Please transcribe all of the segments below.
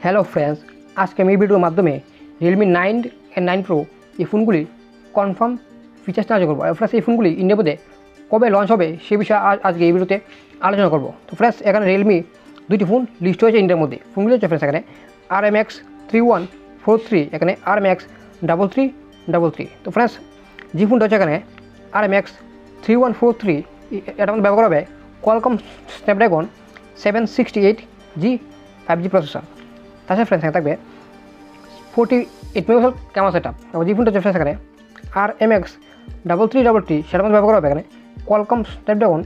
Hello friends, আজকে আমি এই ভিডিওর মাধ্যমে Realme 9 and 9 Pro এই ফোনগুলি কনফার্ম ফিচার্স আলোচনা করবো। আর ফ্রেন্ডস এই ফোনগুলি ইন্ডিয়া মধ্যে কবে লঞ্চ হবে সে বিষয়ে আজকে এই ভিডিওতে আলোচনা করবো। তো ফ্রেন্ডস এখানে Realme দুইটি ফোন লিস্ট হয়েছে ইন্ডিয়ার মধ্যে। ফোনগুলি হচ্ছে ফ্রেন্ডস এখানে RMX 3143, এখানে RMX 3333। তো ফ্রেন্ডস যে ফোনটা হচ্ছে এখানে RMX 3143 এটা আমাদের ব্যবহার হবে Qualcomm Snapdragon 768G 5G processor. তাছাড়া ফ্রেন্ডস এখানে থাকবে 48 মেগাপিক্সেল ক্যামেরা সেট আপ। এবং যে ফোনটা হচ্ছে ফ্রেন্ডস এখানে RMX 3333 সেটার মধ্যে ব্যবহার হবে এখানে Qualcomm Snapdragon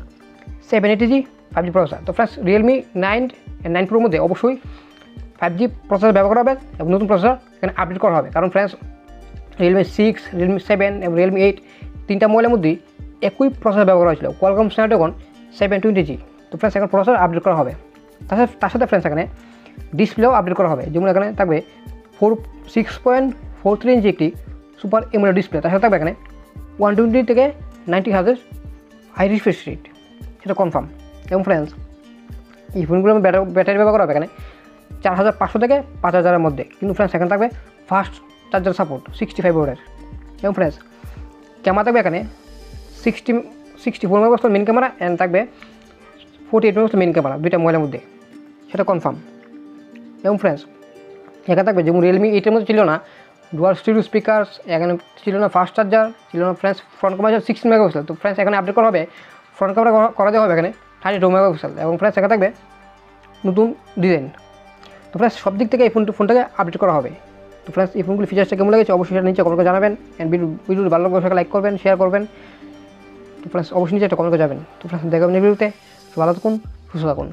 780G 5G processor. তো ফ্রেন্ডস Realme 9 and 9 Proর মধ্যে অবশ্যই 5G প্রসেসর ব্যবহার করা হবে এবং নতুন প্রসেসর এখানে আপডেট করা হবে। কারণ ফ্রেন্ডস Realme 6, Realme 7 এবং Realme 8 তিনটা মোবাইলের মধ্যেই একই প্রসেসর ব্যবহার হয়েছিল Qualcomm Snapdragon 720G। তো ফ্রেন্ডস এখন প্রসেসর আপডেট করা হবে। তার সাথে ফ্রেন্ডস এখানে ডিসপ্লেও আপডেট করা হবে, যেমন এখানে থাকবে 6.43 ইঞ্চি একটি সুপার এমোলেড ডিসপ্লে। তার সাথে থাকবে এখানে 120 থেকে 90 হার্জ হাই রিফ্রেশ রেট, সেটা কনফার্ম। এবং ফ্রেন্ডস এই ফোনগুলো ব্যাটারি ব্যবহার করা হবে এখানে 4500 থেকে 5000-এর মধ্যে। কিন্তু ফ্রেন্ডস এখানে থাকবে ফাস্ট চার্জার সাপোর্ট 65 ওয়াটের। এবং ফ্রেন্ডস ক্যামেরা থাকবে এখানে 64 মেগাপিক্সেল মেন ক্যামেরা অ্যান্ড থাকবে 48 মেগাপিক্সেল মেন ক্যামেরা দুইটা মোবাইলের মধ্যে, সেটা কনফার্ম। এবং ফ্রেন্ডস এখানে থাকবে যেমন Realme 8-এর মধ্যে ছিল না ডুয়াল স্টিরিও স্পিকার্স, এখানে ছিল না ফাস্ট চার্জার, ছিল না ফ্রেন্ডস ফ্রন্ট ক্যামেরা 16 মেগাপিক্সেল। তো ফ্রেন্ডস এখানে আপডেট করা হবে ফ্রন্ট ক্যামেরা করা দেওয়া হবে এখানে 32 মেগাপিক্সেল। এবং ফ্রেন্ডস এখানে থাকবে নতুন ডিজাইন। তো ফ্রেন্ডস সব দিক থেকে এই ফোনটাকে আপডেট করা হবে। তো ফ্রেন্ডস এই ফোনগুলি ফিচার্সটা কেমন লেগেছে অবশ্যই নিচে কমেন্ট করে জানাবেন। অ্যান্ড ভিডিওটি ভালো লাগলে লাইক করবেন, শেয়ার করবেন। তো ফ্রেন্ডস অবশ্যই নিচে একটা কমেন্ট করে যাবেন। তো ফ্রেন্ডস দেখা হবে ভিডিওতে। ভালো থাকুন, সুস্থ থাকুন।